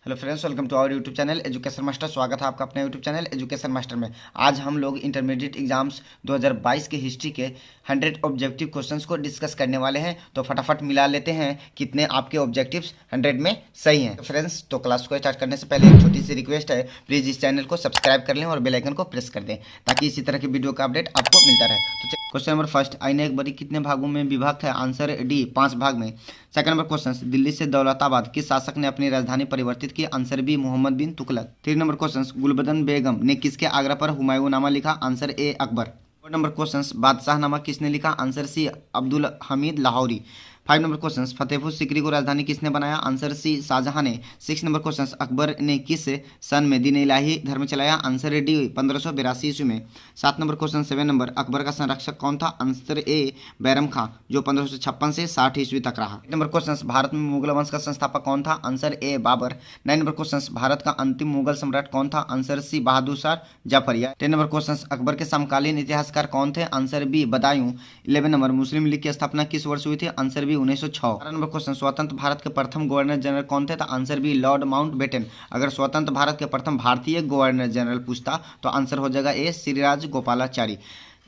Hello friends, welcome to our YouTube channel education master. स्वागत है आपका अपने यूट्यूब चैनल एजुकेशन मास्टर में। आज हम लोग इंटरमीडिएट एग्जाम्स 2022 के हिस्ट्री के 100 ऑब्जेक्टिव क्वेश्चंस को डिस्कस करने वाले हैं। तो फटाफट मिला लेते हैं कितने आपके ऑब्जेक्टिव्स 100 में सही हैं। फ्रेंड्स, तो क्लास को स्टार्ट करने से पहले एक छोटी सी रिक्वेस्ट है, प्लीज़ इस चैनल को सब्सक्राइब कर लें और बेल आइकन को प्रेस कर दें ताकि इसी तरह की वीडियो का अपडेट आपको मिलता रहे। तो क्वेश्चन नंबर फर्स्ट, आईना एक बड़ी कितने भागों में विभक्त है? आंसर डी, 5 भाग में। सेकंड नंबर क्वेश्चन, दिल्ली से दौलताबाद किस शासक ने अपनी राजधानी परिवर्तित की? Answer B, Muhammad bin Tughlaq. Three number question, Gulbadan Begum ने किसके आग्रह पर हुमायूंनामा लिखा? Answer A, Akbar. Four number question, Badshahnama किसने लिखा? Answer C, Abdul Hamid Lahori. Five number question, Fatehpur Sikri को राजधानी किसने बनाया? आंसर सी, शाहजहां ने। सिक्स नंबर क्वेश्चन, अकबर ने किस सन में दीन इलाही धर्म चलाया? आंसर डी, 1582 ईस्वी में। सात नंबर क्वेश्चन, 7 नंबर, अकबर का संरक्षक कौन था? आंसर ए, बैरम खां, जो 1556 से 60 ईस्वी तक रहा। एट नंबर क्वेश्चन, भारत में मुगल वंश का संस्थापक कौन था? Answer A, Babar. 9 number question, Bharat का अंतिम मुगल सम्राट कौन था? Answer C, Bahadur Shah Zafar. 10 number question, Akbar के समकालीन इतिहासकार कौन थे? Answer B, Badayun. 11 number, Muslim League की स्थापना किस वर्ष हुई थी? Answer B, 1906। 12 नंबर क्वेश्चन, स्वतंत्र भारत के प्रथम गवर्नर जनरल कौन थे? तो आंसर बी, लॉर्ड माउंटबेटन। अगर स्वतंत्र भारत के प्रथम भारतीय गवर्नर जनरल पूछता तो आंसर हो जाएगा ए, श्रीराज गोपालाचारी।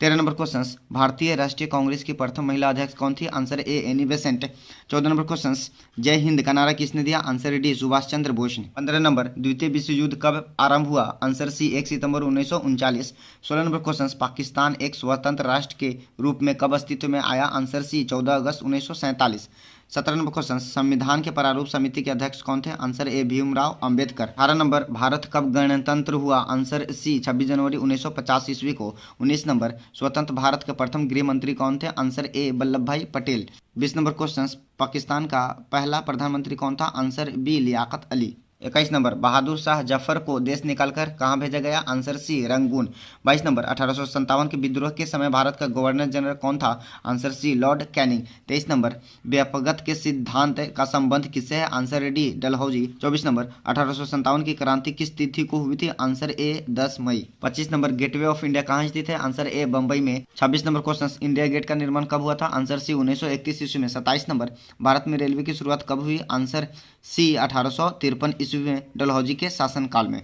13 नंबर क्वेश्चन, भारतीय राष्ट्रीय कांग्रेस की प्रथम महिला अध्यक्ष कौन थी? आंसर ए, एनी बेसेंट। 14 नंबर क्वेश्चन, जय हिंद का नारा किसने दिया? आंसर डी, सुभाष चंद्र बोस ने। 15 नंबर, द्वितीय विश्व युद्ध कब आरंभ हुआ? आंसर सी, 1 सितंबर 1939। 16 नंबर क्वेश्चन, पाकिस्तान एक स्वतंत्र राष्ट्र के रूप में कब अस्तित्व में आया? आंसर सी, 14 अगस्त 1947। 17 नंबर क्वेश्चन, संविधान के प्रारूप समिति के अध्यक्ष कौन थे? Answer A, Bhimrao Ambedkar. 18 number, Bharat कब गणतंत्र हुआ? आंसर सी, 26 जनवरी 1950 ईस्वी को। 19 नंबर, स्वतंत्र भारत के प्रथम गृह मंत्री कौन थे? आंसर ए, वल्लभ भाई पटेल। 20 नंबर क्वेश्चन, पाकिस्तान का पहला प्रधानमंत्री कौन था? Answer B, Liaquat Ali. 21 नंबर, बहादुर शाह जफर को देश निकालकर कहाँ भेजा गया? Answer C, Rangoon. 22 नंबर, 1857 के विद्रोह के समय भारत का गवर्नर जनरल कौन था? Answer C, Lord Canning. 23 number, व्यापकता के सिद्धांत का संबंध किससे है? Answer D, Dalhousie. 24 नंबर, 1857 की क्रांति किस तिथि को हुई थी? आंसर ए, 10 मई। 25 नंबर, गेटवे ऑफ इंडिया कहाँ स्थित है? आंसर ए, बंबई में। 26 नंबर क्वेश्चन, इंडिया गेट का निर्माण कब हुआ था? आंसर सी, 1931 ईस्वी में। 27 नंबर, भारत में रेलवे की शुरुआत कब हुई? आंसर सी, 1853 ईस्वी में, डलहौजी के शासनकाल में।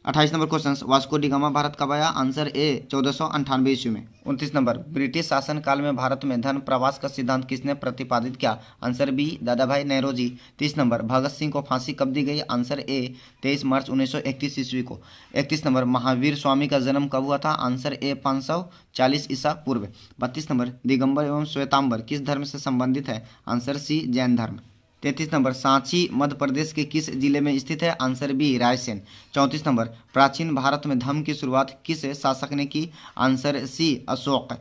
28 number question, Vasco D gamma Bharat कब आया? आंसर ए, 1498 ईस्वी में। 29 नंबर, ब्रिटिश शासनकाल में भारत में धन प्रवास का सिद्धांत किसने प्रतिपादित किया? आंसर बी, दादा भाई नेहरूजी। 30 नंबर, भगत सिंह को फांसी कब दी गई? आंसर ए, 23 मार्च 1931 ईस्वी को। 31 नंबर, महावीर स्वामी का जन्म कब हुआ था? आंसर ए, 540 ईसा पूर्व। 32 नंबर, दिगंबर एवं श्वेतांबर किस धर्म से संबंधित है? आंसर सी, जैन धर्म। 33 नंबर, सांची मध्य प्रदेश के किस जिले में स्थित है? Answer B, Raisen. 34 नंबर, प्राचीन भारत में धर्म की शुरुआत किस शासक ने की? Answer C, Ashoka.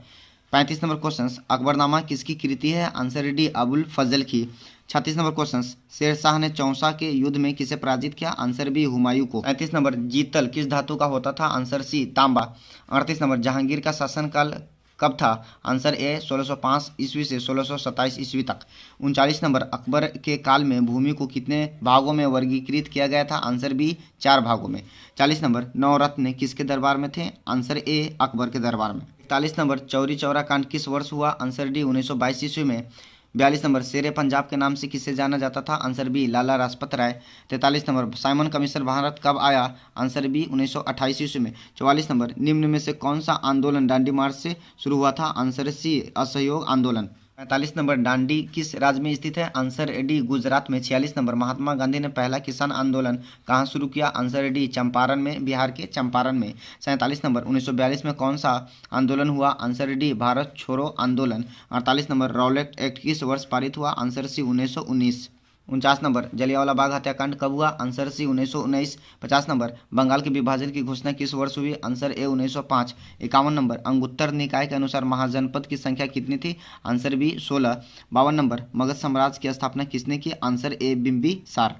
35 number question, Akbarnama किसकी कृति है? आंसर डी, अबुल फजल की। 36 नंबर क्वेश्चन, शेरशाह ने चौसा के युद्ध में किसे पराजित किया? आंसर बी, हुमायूं को। 35 नंबर, जीतल किस धातु का होता था? आंसर सी, तांबा। 38 नंबर, जहांगीर का शासनकाल कब था? आंसर ए, 1605 ईस्वी से 1627 ईस्वी तक। 39 नंबर, अकबर के काल में भूमि को कितने भागों में वर्गीकृत किया गया था? आंसर बी, 4 भागों में। 40 नंबर, नवरत्न किसके दरबार में थे? आंसर ए, अकबर के दरबार में। 41 नंबर, चौरी चौरा कांड किस वर्ष हुआ? आंसर डी, 1922 ईस्वी में। 42 नंबर, शेरे पंजाब के नाम से किसे जाना जाता था? Answer B, Lala Lajpat Rai. 43 number, Simon commission Bharat कब आया? आंसर बी, 1928 ईस्वी में। 44 नंबर, निम्न में से कौन सा आंदोलन दांडी मार्च से शुरू हुआ था? आंसर सी, असहयोग आंदोलन। 45 नंबर, दांडी किस राज्य में स्थित है? आंसर डी, गुजरात में। 46 नंबर, महात्मा गांधी ने पहला किसान आंदोलन कहाँ शुरू किया? आंसर डी, चंपारण में, बिहार के चंपारण में। 47 नंबर, 1942 में कौन सा आंदोलन हुआ? आंसर डी, भारत छोड़ो आंदोलन। 48 नंबर, रॉलेट एक्ट किस वर्ष पारित हुआ? Answer C, 1919। 49 number, Jallianwala Bagh हत्याकांड कब हुआ? Answer C, 1919। 50 नंबर, बंगाल के विभाजन की घोषणा किस वर्ष हुई? Answer A, 1905। 51 नंबर, अंगुत्तर निकाय के अनुसार महाजनपद की संख्या कितनी थी? Answer B, 16। 52 नंबर, मगध साम्राज्य की स्थापना किसने की? Answer A, Bimbisara.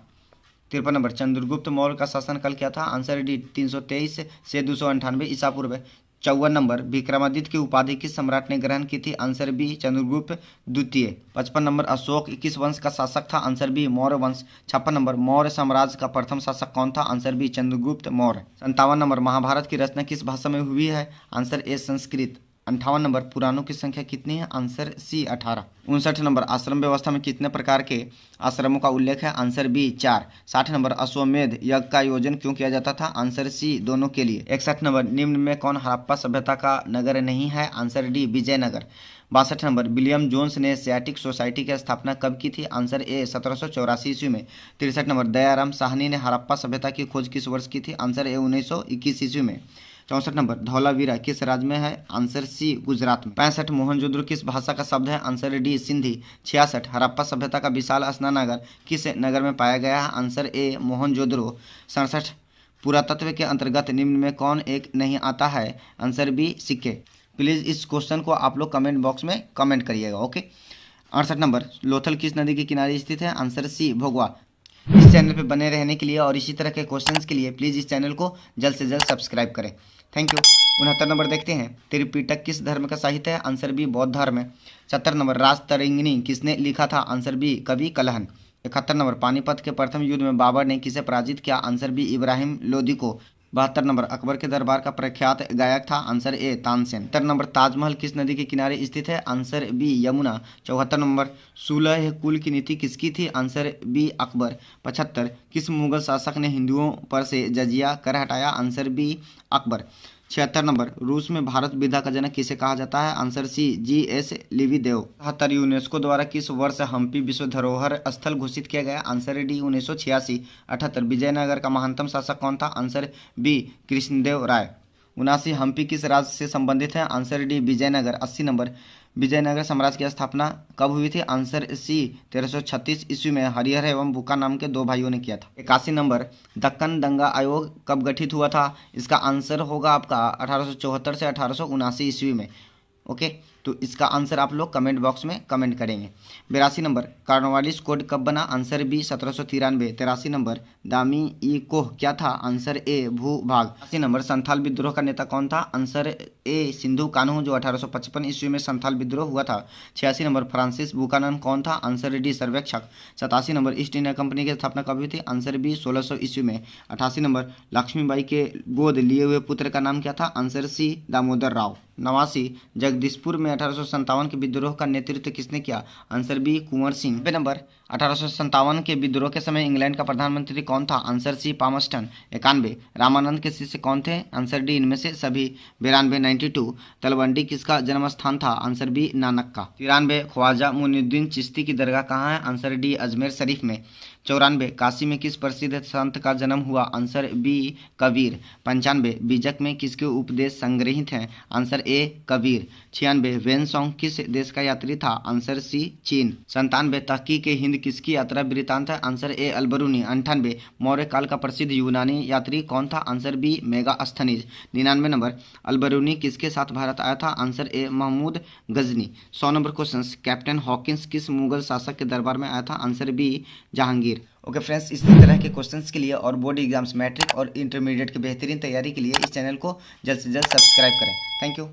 53 number, Chandragupta Maurya का शासनकाल क्या था? आंसर डी, 323 से 298 ईसा पूर्व। 54 नंबर, विक्रमादित्य की उपाधि किस सम्राट ने ग्रहण की थी? आंसर बी, चंद्रगुप्त द्वितीय। 55 नंबर, अशोक किस वंश का शासक था? आंसर बी, मौर्य वंश। 56 नंबर, मौर्य साम्राज्य का प्रथम शासक कौन था? Answer B, Chandragupta Maurya. 57 number, Mahabharata की रचना किस भाषा में हुई है? Answer A, Sanskrit. 58 नंबर पुराणों की संख्या कितनी है? आंसर सी 18। 59 नंबर आश्रम व्यवस्था में कितने प्रकार के आश्रमों का उल्लेख है? Answer B 4। 60 नंबर अश्वमेध यज्ञ का आयोजन क्यों किया जाता था? आंसर सी दोनों के लिए। 61 नंबर निम्न में कौन हड़प्पा सभ्यता का नगर नहीं है? Answer D Vijayanagara. 62 number William Jones ने एशियाटिक सोसाइटी की स्थापना कब की थी? आंसर ए 1784 ईस्वी में। 63 नंबर दयाराम साहनी ने हड़प्पा सभ्यता की खोज किस वर्ष की थी? आंसर ए 1921 ईस्वी में। 64 नंबर धौलावीरा किस राज्य में है? आंसर सी गुजरात में। 65 मोहनजोदड़ो किस भाषा का शब्द है? Answer D Sindhi. 66 हड़प्पा सभ्यता का विशाल स्नानागार किस नगर में पाया गया है? Answer A Mohenjodaro. 67 पुरातत्व के अंतर्गत निम्न में कौन एक नहीं आता है? आंसर बी सिक्के। प्लीज़ इस क्वेश्चन को आप लोग कमेंट बॉक्स में कमेंट करिएगा। ओके। 68 नंबर लोथल किस नदी के किनारे स्थित है? आंसर सी भोगवा। इस चैनल पे बने रहने के लिए और इसी तरह के क्वेश्चंस के लिए प्लीज़ इस चैनल को जल्द से जल्द सब्सक्राइब करें। Thank you. 69 नंबर देखते हैं त्रिपिटक किस धर्म का साहित्य है? आंसर बी बौद्ध धर्म है। 70 नंबर राजतरंगिणी किसने लिखा था? आंसर बी कवि कलहन। 71 नंबर पानीपत के प्रथम युद्ध में बाबर ने किसे पराजित किया? आंसर बी इब्राहिम लोदी को। 72 नंबर अकबर के दरबार का प्रख्यात गायक था? Answer A Tansen. 73 number Taj Mahal किस नदी के किनारे स्थित है? Answer B Yamuna. 74 नंबर सुलह कुल की नीति किसकी थी? Answer B Akbar. 75 किस मुगल शासक ने हिंदुओं पर से जजिया कर हटाया? Answer B Akbar. 76 नंबर रूस में भारत विधा का जनक किसे कहा जाता है? Answer C G S. लिविदेव। 73 यूनेस्को द्वारा किस वर्ष हम्पी विश्व धरोहर स्थल घोषित किया गया? Answer D 1986। 78 विजयनगर का महानतम शासक कौन था? Answer B Krishnadeva Raya. 79 हम्पी किस राज्य से संबंधित है? Answer D Vijayanagara. 80 number Vijayanagara साम्राज्य की स्थापना कब हुई थी? आंसर सी 1336 ईस्वी में हरिहर एवं भूका नाम के दो भाइयों ने किया था। 81 नंबर दक्कन दंगा आयोग कब गठित हुआ था? इसका आंसर होगा आपका 1874 से 1879 ईस्वी में। ओके, तो इसका आंसर आप लोग कमेंट बॉक्स में कमेंट करेंगे। 82 नंबर कार्नवालिस कोड कब बना? Answer B 1793। 83 नंबर दामी ई कोह क्या था? आंसर ए भूभाग। 80 नंबर संथाल विद्रोह का नेता कौन था? आंसर ए सिंधु कान्हू जो 1855 ईस्वी में संथाल विद्रोह हुआ था। 86 नंबर फ्रांसिस बुकानन कौन था? आंसर डी सर्वेक्षक। 87 नंबर ईस्ट इंडिया कंपनी की स्थापना कब हुई थी? आंसर बी 1600 ईस्वी में। 88 नंबर लक्ष्मीबाई के गोद लिए हुए पुत्र का नाम क्या था? Answer C Damodar Rao. 89 जगदीशपुर में 1857 के विद्रोह का नेतृत्व किसने किया? Answer B Kunwar Singh. 90 number 1857 के विद्रोह के समय इंग्लैंड का प्रधानमंत्री कौन था? आंसर सी पामस्टन। 91 रामानंद के शिष्य कौन थे? आंसर डी इनमें से सभी। 92 92 तलवंडी किसका जन्म स्थान था? आंसर बी नानक का। 93 ख्वाजा मुइनुद्दीन चिश्ती की दरगाह कहाँ है? आंसर डी अजमेर शरीफ में। 94 काशी में किस प्रसिद्ध संत का जन्म हुआ? Answer B Kabir. 95 बीजक में किसके उपदेश संग्रहित हैं? Answer A Kabir. 96 वेनसोंग किस देश का यात्री था? आंसर सी चीन। 97 तहकीक हिंद किसकी यात्रा वृत्तांत है? Answer A Al-Biruni. 98 मौर्य काल का प्रसिद्ध यूनानी यात्री कौन था? Answer B Megasthenes. 99 number Alberuni किसके साथ भारत आया था? Answer A Mahmud Ghazni. 100 number question captain Hawkins किस मुगल शासक के दरबार में आया था? Answer B Jahangir. Okay friends, इसी तरह के क्वेश्चंस के लिए और बोर्ड एग्जाम्स मैट्रिक और इंटरमीडिएट की बेहतरीन तैयारी के लिए इस चैनल को जल्द से जल्द सब्सक्राइब करें। Thank you.